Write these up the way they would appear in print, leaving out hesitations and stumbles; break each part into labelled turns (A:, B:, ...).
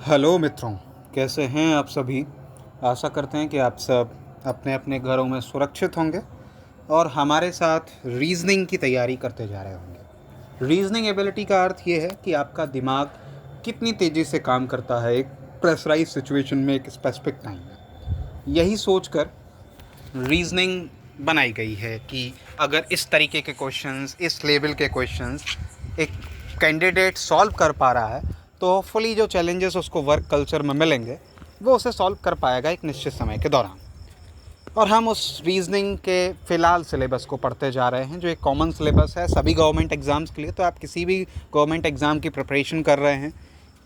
A: Hello मित्रों, कैसे हैं आप सभी। आशा करते हैं कि आप सब अपने अपने घरों में सुरक्षित होंगे और हमारे साथ रीजनिंग की तैयारी करते जा रहे होंगे। रीजनिंग एबिलिटी का अर्थ ये है कि आपका दिमाग कितनी तेज़ी से काम करता है एक प्रेशराइज सिचुएशन में एक स्पेसिफिक टाइम में। यही सोचकर रीजनिंग बनाई गई है कि अगर इस तरीके के क्वेश्चंस, इस लेवल के क्वेश्चंस एक कैंडिडेट सॉल्व कर पा रहा है तो होपफुली जो चैलेंजेस उसको वर्क कल्चर में मिलेंगे वो उसे सॉल्व कर पाएगा एक निश्चित समय के दौरान। और हम उस रीजनिंग के फ़िलहाल सिलेबस को पढ़ते जा रहे हैं जो एक कॉमन सिलेबस है सभी गवर्नमेंट एग्ज़ाम्स के लिए। तो आप किसी भी गवर्नमेंट एग्ज़ाम की प्रिपरेशन कर रहे हैं,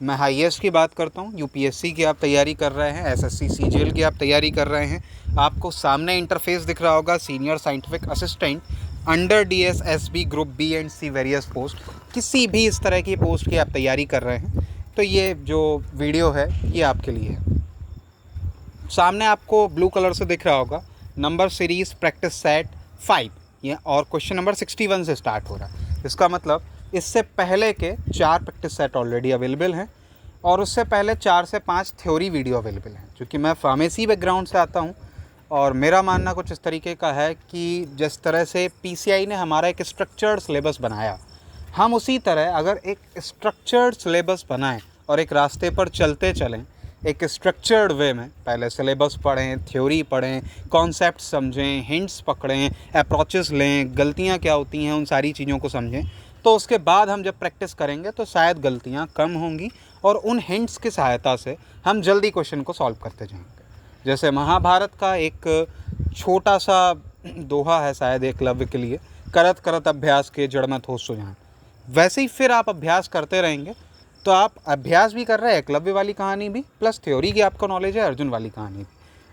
A: मैं हाईएस्ट की बात करता हूँ, यूपीएससी की आप तैयारी कर रहे हैं, एसएससी सीजीएल की आप तैयारी कर रहे हैं, आपको सामने इंटरफेस दिख रहा होगा senior scientific assistant under DS SB group B and C various post. किसी भी इस तरह की पोस्ट की आप तैयारी कर रहे हैं तो ये जो वीडियो है ये आपके लिए है। सामने आपको ब्लू कलर से दिख रहा होगा नंबर सीरीज़ प्रैक्टिस सेट 5 ये, और क्वेश्चन नंबर 61 से स्टार्ट हो रहा है। इसका मतलब इससे पहले के 4 प्रैक्टिस सेट ऑलरेडी अवेलेबल हैं और उससे पहले 4 से 5 थ्योरी वीडियो अवेलेबल हैं। क्योंकि मैं फार्मेसी बैकग्राउंड से आता हूँ और मेरा मानना कुछ इस तरीके का है कि जिस तरह से पीसीआई ने हमारा एक स्ट्रक्चर्ड सिलेबस बनाया, हम उसी तरह अगर एक स्ट्रक्चर्ड सिलेबस बनाएं और एक रास्ते पर चलते चलें एक स्ट्रक्चर्ड वे में, पहले सिलेबस पढ़ें, थ्योरी पढ़ें, कॉन्सेप्ट समझें, हिंट्स पकड़ें, अप्रोचेस लें, गलतियां क्या होती हैं उन सारी चीज़ों को समझें, तो उसके बाद हम जब प्रैक्टिस करेंगे तो शायद गलतियां कम होंगी और उन हिंट्स की सहायता से हम जल्दी क्वेश्चन को सॉल्व करते जाएंगे। जैसे महाभारत का एक छोटा सा दोहा है शायद एकलव्य के लिए, करत करत अभ्यास के जड़ मत हो सुजान। वैसे ही फिर आप अभ्यास करते रहेंगे तो आप अभ्यास भी कर रहे हैं, एकलव्य वाली कहानी भी प्लस थ्योरी की आपको नॉलेज है, अर्जुन वाली कहानी भी।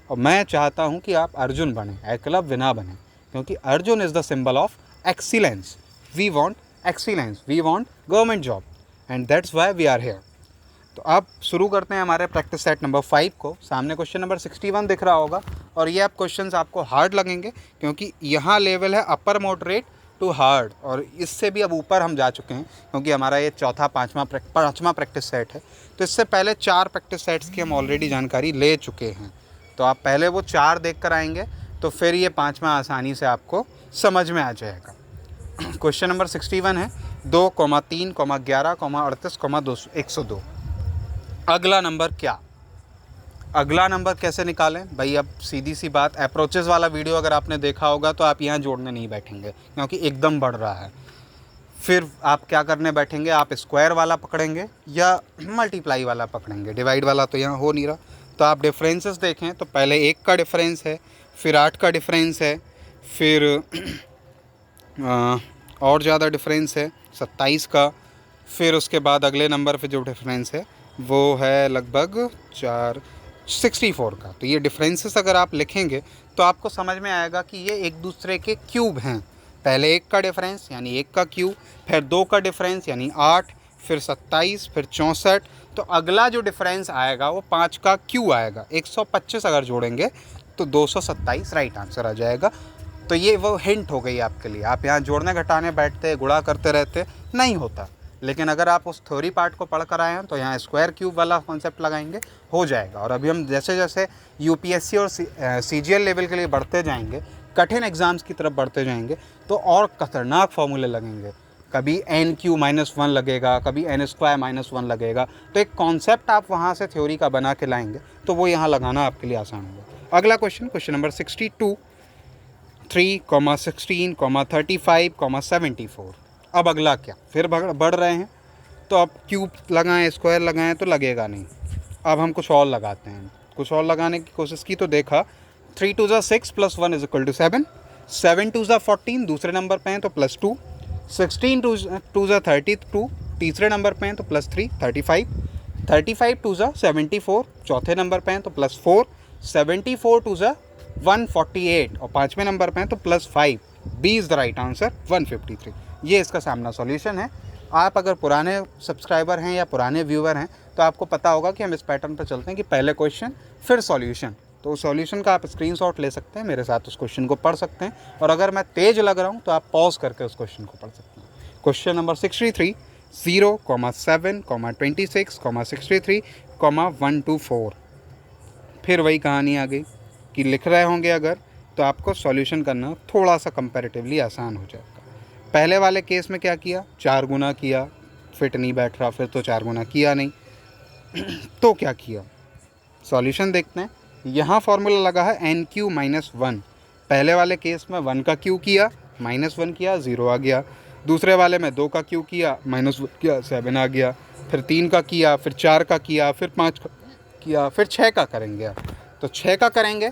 A: और मैं चाहता हूं कि आप अर्जुन बने, एकलव्य ना बने, क्योंकि Arjun is the symbol of excellence. We want excellence, we want government job and that's why we are here. तो आप शुरू करते हैं हमारे प्रैक्टिस सेट नंबर 5 को। सामने क्वेश्चन नंबर 61 दिख रहा होगा और ये आप क्वेश्चंस आपको हार्ड लगेंगे क्योंकि यहाँ लेवल है अपर मॉडरेट टू हार्ड और इससे भी अब ऊपर हम जा चुके हैं क्योंकि हमारा ये पाँचवा प्रैक्टिस सेट है। तो इससे पहले 4 प्रैक्टिस सेट्स की हम ऑलरेडी जानकारी ले चुके हैं। तो आप पहले वो 4 देख कर आएंगे तो फिर ये 5वां आसानी से आपको समझ में आ जाएगा। क्वेश्चन नंबर 61 है 2, 3, 11, 38, 102। अगला नंबर क्या, अगला नंबर कैसे निकालें भाई। अब सीधी सी बात, अप्रोचेस वाला वीडियो अगर आपने देखा होगा तो आप यहाँ जोड़ने नहीं बैठेंगे क्योंकि एकदम बढ़ रहा है। फिर आप क्या करने बैठेंगे, आप स्क्वायर वाला पकड़ेंगे या मल्टीप्लाई वाला पकड़ेंगे, डिवाइड वाला तो यहाँ हो नहीं रहा। तो आप डिफरेंसेस देखें तो पहले 1 का डिफरेंस है, फिर 8 का डिफरेंस है, फिर और ज़्यादा डिफरेंस है 27 का, फिर उसके बाद अगले नंबर पे जो डिफरेंस है वो है लगभग 64 का। तो ये डिफरेंसेस अगर आप लिखेंगे तो आपको समझ में आएगा कि ये एक दूसरे के क्यूब हैं। पहले 1 का डिफरेंस यानी 1 का क्यूब, फिर 2 का डिफरेंस यानी 8, फिर 27, फिर 64। तो अगला जो डिफरेंस आएगा वो 5 का क्यू आएगा। 125 अगर जोड़ेंगे तो 227 राइट आंसर आ जाएगा। तो ये वो हिंट हो गई आपके लिए। आप यहाँ जोड़ने घटाने बैठते, गुणा करते रहते, नहीं होता। लेकिन अगर आप उस थ्योरी पार्ट को पढ़ कर आए हैं तो यहाँ स्क्वायर क्यूब वाला कॉन्सेप्ट लगाएंगे, हो जाएगा। और अभी हम जैसे जैसे यूपीएससी और सीजीएल लेवल के लिए बढ़ते जाएंगे, कठिन एग्ज़ाम्स की तरफ बढ़ते जाएंगे तो और खतरनाक फॉर्मूले लगेंगे। कभी n³ -1 लगेगा, कभी n² -1 लगेगा। तो एक कॉन्सेप्ट आप वहाँ से थ्योरी का बना के लाएंगे तो वो यहाँ लगाना आपके लिए आसान होगा। अगला क्वेश्चन नंबर 62, 3, 16, 35, 74। अब अगला क्या, फिर बढ़ रहे हैं तो अब क्यूब लगाएं, स्क्वायर लगाएं तो लगेगा नहीं। अब हम कुछ और लगाते हैं, कुछ और लगाने की कोशिश की तो देखा 3 2 6 + 1 = 7, 7 2 14 दूसरे नंबर पे हैं तो +2, 16 2 32 तीसरे नंबर पे हैं तो +3 35, 35 2 74 चौथे नंबर पे हैं तो +4, 74 2 148 और पाँचवें नंबर पे हैं तो +5। B is the right answer 153। ये इसका सामना सॉल्यूशन है। आप अगर पुराने सब्सक्राइबर हैं या पुराने व्यूअर हैं तो आपको पता होगा कि हम इस पैटर्न पर चलते हैं कि पहले क्वेश्चन फिर सॉल्यूशन। तो उस सॉल्यूशन का आप स्क्रीनशॉट ले सकते हैं, मेरे साथ उस क्वेश्चन को पढ़ सकते हैं और अगर मैं तेज़ लग रहा हूँ तो आप पॉज करके उस क्वेश्चन को पढ़ सकते हैं। Question number 63, 0,7, 26, 63, 1 to 4। फिर वही कहानी आ गई कि लिख रहे होंगे अगर तो आपको सॉल्यूशन करना थोड़ा सा कंपैरेटिवली आसान हो जाएगा। पहले वाले केस में क्या किया, 4 गुना किया, फिट नहीं बैठ रहा, फिर तो 4 गुना किया नहीं तो क्या किया, सॉल्यूशन देखते हैं। यहाँ फॉर्मूला लगा है NQ-1। पहले वाले केस में 1 का क्यू किया, -1 किया, 0 आ गया। दूसरे वाले में 2 का क्यू किया, -1 किया, 7 आ गया। फिर 3 का किया, फिर 4 का किया, फिर 5 का किया, फिर 6 का करेंगे। तो 6 का करेंगे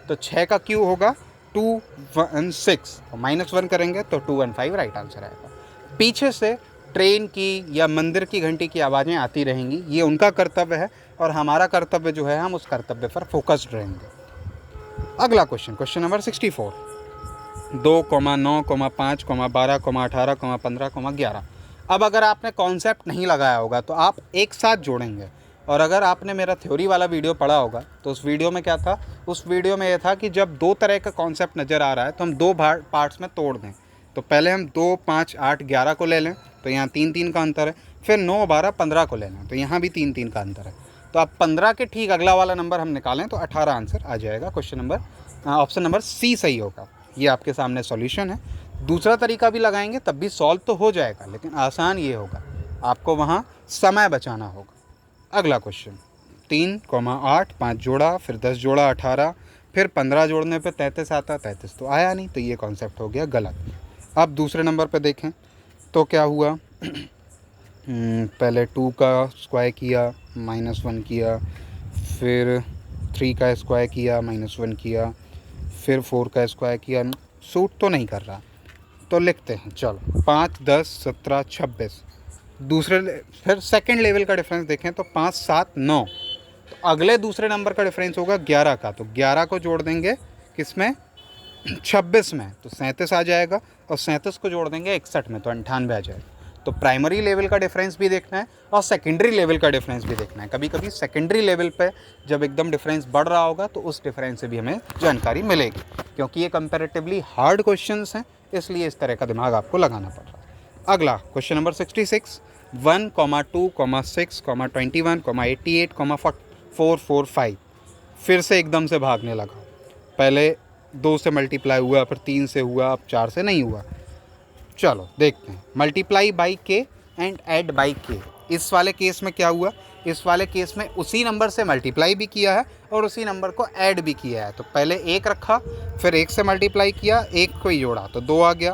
A: तो 6 का क्यू होगा 2, 1, 6 और -1 करेंगे तो 2 1 5 राइट आंसर आएगा। पीछे से ट्रेन की या मंदिर की घंटी की आवाज़ें आती रहेंगी, ये उनका कर्तव्य है और हमारा कर्तव्य जो है हम उस कर्तव्य पर फोकस्ड रहेंगे। अगला क्वेश्चन नंबर 64। 2, 9, 5, 12, 18, 15, 11। अब अगर आपने कॉन्सेप्ट नहीं लगाया होगा तो आप एक साथ जोड़ेंगे, और अगर आपने मेरा थ्योरी वाला वीडियो पढ़ा होगा तो उस वीडियो में क्या था, उस वीडियो में ये था कि जब 2 तरह का कॉन्सेप्ट नज़र आ रहा है तो हम 2 पार्ट्स में तोड़ दें। तो पहले हम 2, 5, 8, 11 को ले लें तो यहाँ 3 3 का अंतर है, फिर 9, 12, 15 को ले लें तो यहाँ भी 3 3 का अंतर है। तो आप 15 के ठीक अगला वाला नंबर हम निकालें तो 18 आंसर आ जाएगा। ऑप्शन नंबर सी सही होगा। ये आपके सामने सॉल्यूशन है। दूसरा तरीका भी लगाएंगे तब भी सॉल्व तो हो जाएगा, लेकिन आसान ये होगा, आपको वहाँ समय बचाना होगा। अगला क्वेश्चन 3, 8, 5 जोड़ा, फिर 10 जोड़ा 18, फिर 15 जोड़ने पे 33 आता, 33 तो आया नहीं, तो ये कॉन्सेप्ट हो गया गलत। अब दूसरे नंबर पे देखें तो क्या हुआ पहले 2 का स्क्वायर किया, -1 किया, फिर 3 का स्क्वायर किया, -1 किया, फिर 4 का स्क्वायर किया, सूट तो नहीं कर रहा तो लिखते हैं चलो 5, 10, 17, 26। फिर सेकंड लेवल का डिफरेंस देखें तो 5, 7, 9, तो अगले दूसरे नंबर का डिफरेंस होगा 11 का, तो 11 को जोड़ देंगे किसमें, 26 में, तो 37 आ जाएगा, और 37 को जोड़ देंगे 61 में तो 98 आ जाएगा। तो प्राइमरी लेवल का डिफरेंस भी देखना है और सेकेंडरी लेवल का डिफरेंस भी देखना है। कभी कभी सेकेंडरी लेवल पे जब एकदम डिफरेंस बढ़ रहा होगा तो उस डिफरेंस से भी हमें जानकारी मिलेगी, क्योंकि ये कंपैरेटिवली हार्ड क्वेश्चंस हैं, इसलिए इस तरह का दिमाग आपको लगाना पड़ रहा है। अगला क्वेश्चन नंबर 66। 1, 2, 6, 21, 88, 4, 4, 5। फिर से एकदम से भागने लगा, पहले 2 से मल्टीप्लाई हुआ, फिर 3 से हुआ, अब 4 से नहीं हुआ। चलो देखते हैं, मल्टीप्लाई बाई के एंड ऐड बाई के। इस वाले केस में क्या हुआ, इस वाले केस में उसी नंबर से मल्टीप्लाई भी किया है और उसी नंबर को ऐड भी किया है। तो पहले 1 रखा, फिर 1 से मल्टीप्लाई किया, 1 को ही जोड़ा तो 2 आ गया,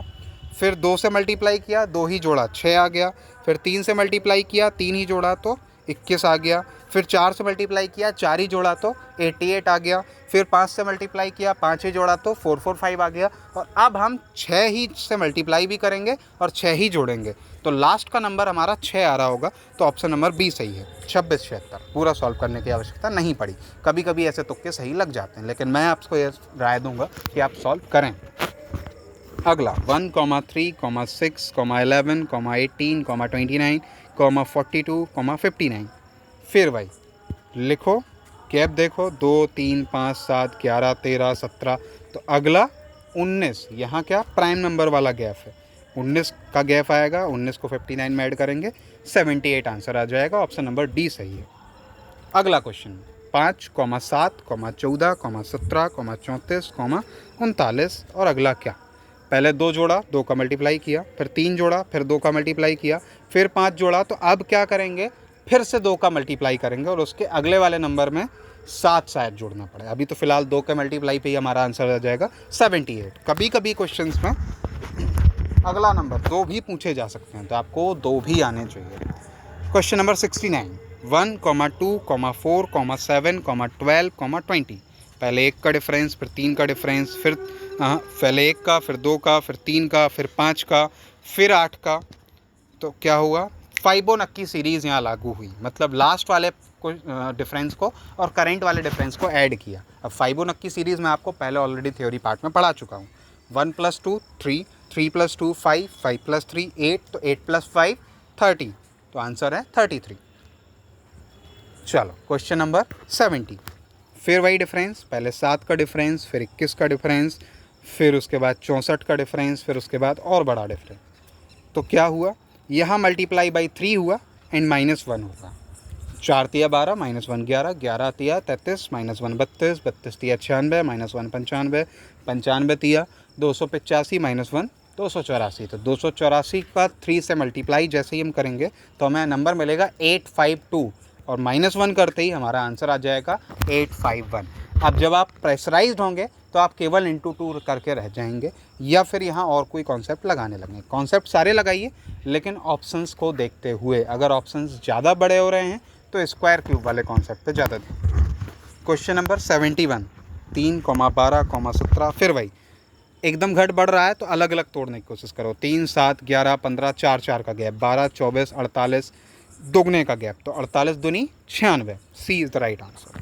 A: फिर 2 से मल्टीप्लाई किया, 2 ही जोड़ा 6 आ गया, फिर 3 से मल्टीप्लाई किया, 3 ही जोड़ा तो 21 आ गया, फिर 4 से मल्टीप्लाई किया, 4 ही जोड़ा तो 88 आ गया, फिर 5 से मल्टीप्लाई किया, 5 ही जोड़ा तो 445 आ गया। और अब हम 6 ही से मल्टीप्लाई भी करेंगे और 6 ही जोड़ेंगे, तो लास्ट का नंबर हमारा 6 आ रहा होगा, तो ऑप्शन नंबर बी सही है। 26 76 पूरा सॉल्व करने की आवश्यकता नहीं पड़ी। कभी कभी ऐसे तुक्के सही लग जाते हैं, लेकिन मैं आपको ये राय दूंगा कि आप सॉल्व करें। अगला 1, 3, 6, 11, 18, 29, 42, 59। फिर भाई लिखो, गैप देखो, 2, 3, 5, 7, 11, 13, 17, तो अगला 19। यहाँ क्या प्राइम नंबर वाला गैप है, 19 का गैप आएगा, 19 को 59 में ऐड करेंगे, 78 आंसर आ जाएगा। ऑप्शन नंबर डी सही है। अगला क्वेश्चन 5, 7, 14, 17, 34, 39। और अगला क्या, पहले 2 जोड़ा, 2 का मल्टीप्लाई किया, फिर 3 जोड़ा, फिर 2 का मल्टीप्लाई किया, फिर 5 जोड़ा, तो अब क्या करेंगे, फिर से 2 का मल्टीप्लाई करेंगे और उसके अगले वाले नंबर में 7 शायद जोड़ना पड़े। अभी तो फिलहाल 2 के मल्टीप्लाई पे ही हमारा आंसर आ जाएगा 78। कभी कभी क्वेश्चंस में अगला नंबर 2 भी पूछे जा सकते हैं, तो आपको 2 भी आने चाहिए। Question number 69। 1, 2, 4, 7, 12, 20। पहले 1 का डिफरेंस, फिर 3 का डिफरेंस, फिर पहले 1 का, फिर 2 का, फिर 3 का, फिर 5 का, फिर 8 का। तो क्या हुआ, फाइबोनक्की सीरीज़ यहाँ लागू हुई, मतलब लास्ट वाले डिफरेंस को और करंट वाले डिफरेंस को ऐड किया। अब फाइबोनक्की सीरीज़ मैं आपको पहले ऑलरेडी थ्योरी पार्ट में पढ़ा चुका हूँ। 1 + 2 3, 3 + 2 5, 5 + 3 8, तो 8 + 5 30, तो आंसर है 33। चलो क्वेश्चन नंबर 70। फिर वही डिफरेंस, पहले 7 का डिफरेंस, फिर 21 का डिफरेंस, फिर उसके बाद 64 का डिफरेंस, फिर उसके बाद और बड़ा डिफरेंस। तो क्या हुआ, यहाँ मल्टीप्लाई बाई 3 हुआ एंड -1 होगा। 4 तिया 12, -1 11, 11 तिया 33, -1 32, 32 तिया 96, -1 95, 95 तिया 285, -1 284। तो 284 का 3 से मल्टीप्लाई जैसे ही हम करेंगे तो हमें नंबर मिलेगा 852 और -1 करते ही हमारा आंसर आ जाएगा 851। अब जब आप प्रेशराइज्ड होंगे तो आप केवल इंटू 2 करके रह जाएंगे या फिर यहाँ और कोई कॉन्सेप्ट लगाने लगेंगे। कॉन्सेप्ट सारे लगाइए लेकिन ऑप्शंस को देखते हुए, अगर ऑप्शंस ज़्यादा बड़े हो रहे हैं तो स्क्वायर क्यूब वाले कॉन्सेप्ट पे ज़्यादा दें। क्वेश्चन नंबर 71, 3, 12, 17, फिर वही एकदम घट बढ़ रहा है तो अलग अलग तोड़ने की कोशिश करो। 3, 7, 11, 15, 4, 4 का गैप, 12, 24, 48 दोगुने का गैप, तो 48 दूनी 96। C is the right answer.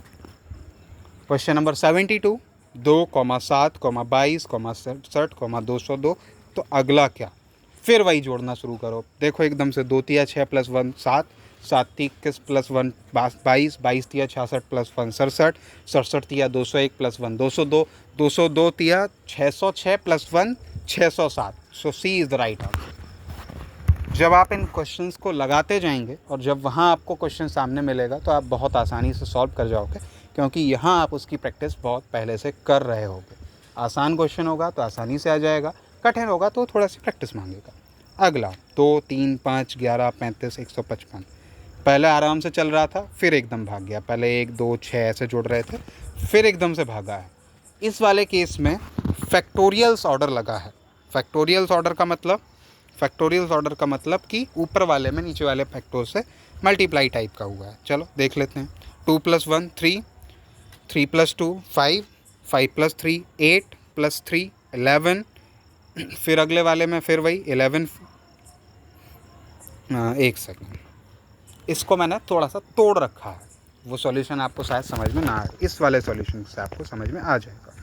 A: Question number 72, 2, 7, 22, 67, 202, तो अगला क्या? फिर वही जोड़ना शुरू करो। देखो एकदम से 2 तिया 6 + 1 7, 7 × 21 + 1 22, 22 तिया 66 + 1 67, 67 तिया 201 + 1 202, 202 तिया 606 + 1 607। So C is the right answer. जब आप इन क्वेश्चंस को लगाते जाएंगे और जब वहाँ आपको क्वेश्चन सामने मिलेगा तो आप बहुत आसानी से सॉल्व कर जाओगे, क्योंकि यहाँ आप उसकी प्रैक्टिस बहुत पहले से कर रहे होगे। आसान क्वेश्चन होगा तो आसानी से आ जाएगा, कठिन होगा तो थोड़ा सी प्रैक्टिस मांगेगा। अगला 2, 3, 5, 11, 35, 155। पहले आराम से चल रहा था, फिर एकदम भाग गया। पहले 1, 2, 6 ऐसे जोड़ रहे थे, फिर एकदम से भागा है। इस वाले केस में फैक्टोरियल्स ऑर्डर लगा है। फैक्टोरियल्स ऑर्डर का मतलब कि ऊपर वाले में नीचे वाले फैक्टर से मल्टीप्लाई टाइप का हुआ है। चलो देख लेते हैं। 2 + 1 3, 3 + 2 5, 5 + 3 8 + 3 11, फिर अगले वाले में फिर वही 11। एक सेकेंड, इसको मैंने थोड़ा सा तोड़ रखा है, वो सॉल्यूशन आपको शायद समझ में ना आए। इस वाले सॉल्यूशन से आपको समझ में आ जाएगा।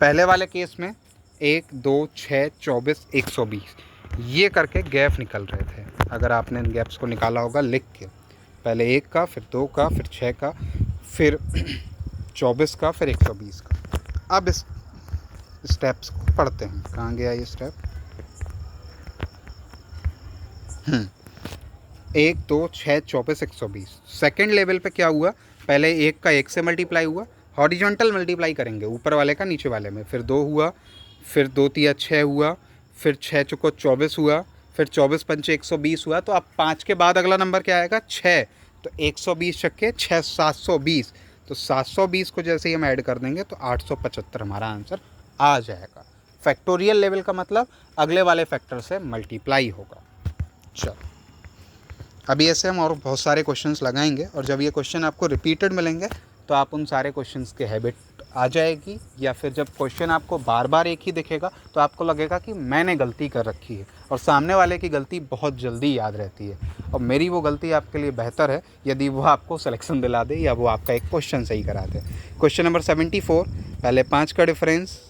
A: पहले वाले केस में 1, 2, 6, 24, 120 ये करके गैप निकल रहे थे। अगर आपने इन गैप्स को निकाला होगा लिख के, पहले 1 का, फिर 2 का, फिर 6 का, फिर 24 का, फिर 120 का। अब इस स्टेप्स को पढ़ते हैं। कहाँ गया ये स्टेप? 1, 2, 6, 24, 120। सेकेंड लेवल पे क्या हुआ? पहले 1 का 1 से मल्टीप्लाई हुआ, हॉरिजॉन्टल मल्टीप्लाई करेंगे ऊपर वाले का नीचे वाले में, फिर 2 हुआ, फिर 2 तिया 6 हुआ, फिर 6 चौको 24 हुआ, फिर 24 पंचे 120 हुआ। तो अब 5 के बाद अगला नंबर क्या आएगा? 6। तो 120 छक्के 6 720। तो 720 को जैसे ही हम ऐड कर देंगे तो 875 हमारा आंसर आ जाएगा। फैक्टोरियल लेवल का मतलब अगले वाले फैक्टर से मल्टीप्लाई होगा। चलो अभी ऐसे हम और बहुत सारे क्वेश्चंस लगाएंगे और जब ये क्वेश्चन आपको रिपीटेड मिलेंगे तो आप उन सारे क्वेश्चंस के हैबिट आ जाएगी, या फिर जब क्वेश्चन आपको बार बार एक ही दिखेगा तो आपको लगेगा कि मैंने गलती कर रखी है, और सामने वाले की गलती बहुत जल्दी याद रहती है। और मेरी वो गलती आपके लिए बेहतर है यदि वो आपको सिलेक्शन दिला दे या वो आपका एक क्वेश्चन सही करा दे। क्वेश्चन नंबर 74, पहले 5 का डिफरेंस,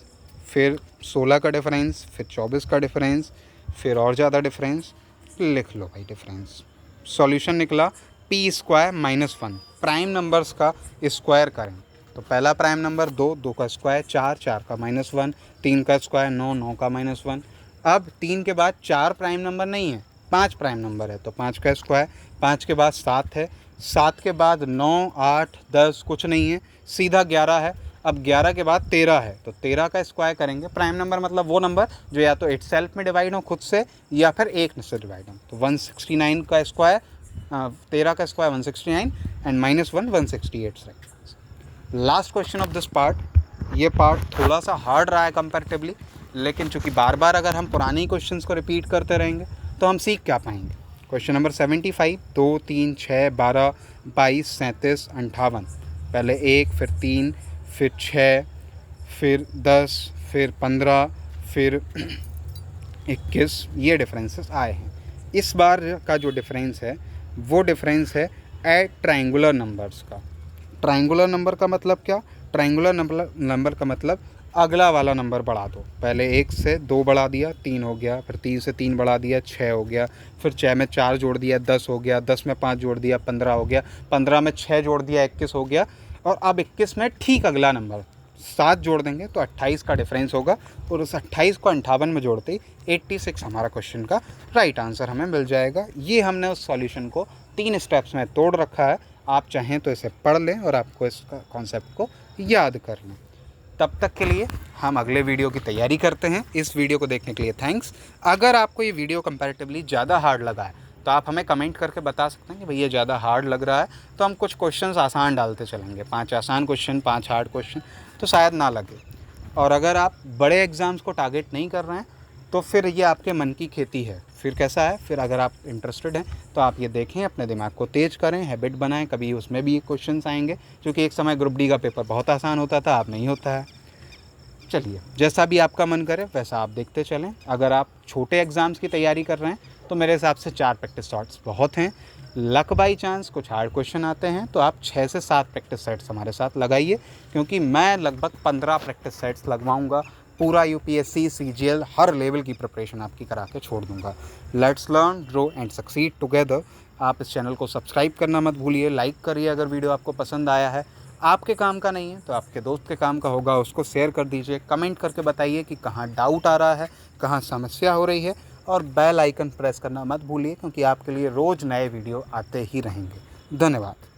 A: फिर 16 का डिफरेंस, फिर 24 का डिफरेंस, फिर और ज़्यादा डिफरेंस। लिख लो भाई डिफरेंस। सॉल्यूशन निकला p² -1। प्राइम नंबर्स का स्क्वायर करें तो पहला प्राइम नंबर 2, 2 का स्क्वायर 4, 4 का -1, 3 का स्क्वायर 9, 9 का -1। अब 3 के बाद 4 प्राइम नंबर नहीं है, 5 प्राइम नंबर है, तो 5 का स्क्वायर। 5 के बाद 7 है, 7 के बाद 9, 8, 10 कुछ नहीं है, सीधा 11 है। अब 11 के बाद 13 है, तो 13 का स्क्वायर करेंगे। प्राइम नंबर मतलब वो नंबर जो या तो इटसेल्फ में डिवाइड हो खुद से या फिर एक से डिवाइड हो। तो 169 का स्क्वायर, 13 का square 169 and -1 168 right. Last question of this part. ये पार्ट थोड़ा सा हार्ड रहा है कंपैरेटिवली, लेकिन चूंकि बार बार अगर हम पुरानी क्वेश्चंस को रिपीट करते रहेंगे तो हम सीख क्या पाएंगे। Question number 75, 2, 3, 6, 12, 22, 37, 58। पहले 1, फिर 3, फिर 6, फिर 10, फिर 15, फिर 21। ये डिफरेंसेस आए हैं। इस बार का जो डिफरेंस है वो डिफरेंस है एट ट्रायंगुलर नंबर्स का। ट्रायंगुलर नंबर का मतलब क्या? ट्रायंगुलर नंबर का मतलब अगला वाला नंबर बढ़ा दो। पहले 1 से 2 बढ़ा दिया, 3 हो गया, फिर 3 से 3 बढ़ा दिया, 6 हो गया, फिर 6 में 4 जोड़ दिया, 10 हो गया, 10 में 5 जोड़ दिया, 15 हो गया, 15 में 6 जोड़ दिया, 21 हो गया। और अब 21 में ठीक अगला नंबर 7 जोड़ देंगे तो 28 का डिफरेंस होगा और उस 28 को 58 में जोड़ते ही 86 हमारा क्वेश्चन का राइट आंसर हमें मिल जाएगा। ये हमने उस सॉल्यूशन को 3 स्टेप्स में तोड़ रखा है। आप चाहें तो इसे पढ़ लें और आपको इसका कॉन्सेप्ट को याद कर लें। तब तक के लिए हम अगले वीडियो की तैयारी करते हैं। इस वीडियो को देखने के लिए थैंक्स। अगर आपको ये वीडियो कंपैरेटिवली ज़्यादा हार्ड लगा है तो आप हमें कमेंट करके बता सकते हैं कि भैया ज़्यादा हार्ड लग रहा है, तो हम कुछ क्वेश्चंस आसान डालते चलेंगे, 5 आसान क्वेश्चन 5 हार्ड क्वेश्चन, तो शायद ना लगे। और अगर आप बड़े एग्ज़ाम्स को टारगेट नहीं कर रहे हैं तो फिर ये आपके मन की खेती है। फिर कैसा है, फिर अगर आप इंटरेस्टेड हैं तो आप ये देखें, अपने दिमाग को तेज़ करें, हैबिट बनाएं, कभी उसमें भी क्वेश्चंस आएंगे। क्योंकि एक समय ग्रुप डी का पेपर बहुत आसान होता था, अब नहीं होता है। चलिए, जैसा भी आपका मन करे वैसा आप देखते चलें। अगर आप छोटे एग्ज़ाम्स की तैयारी कर रहे हैं तो मेरे हिसाब से 4 प्रैक्टिस सेट्स बहुत हैं। लक बाई चांस कुछ हार्ड क्वेश्चन आते हैं तो आप 6 से 7 प्रैक्टिस सेट्स हमारे साथ लगाइए, क्योंकि मैं लगभग 15 प्रैक्टिस सेट्स लगवाऊंगा। पूरा यूपीएससी सीजीएल हर लेवल की प्रिपरेशन आपकी करा के छोड़ दूंगा। Let's learn, grow and succeed together. आप इस चैनल को सब्सक्राइब करना मत भूलिए, लाइक करिए अगर वीडियो आपको पसंद आया है। आपके काम का नहीं है तो आपके दोस्त के काम का होगा, उसको शेयर कर दीजिए। कमेंट करके बताइए कि कहाँ डाउट आ रहा है, कहाँ समस्या हो रही है, और बेल आइकन प्रेस करना मत भूलिए, क्योंकि आपके लिए रोज़ नए वीडियो आते ही रहेंगे। धन्यवाद।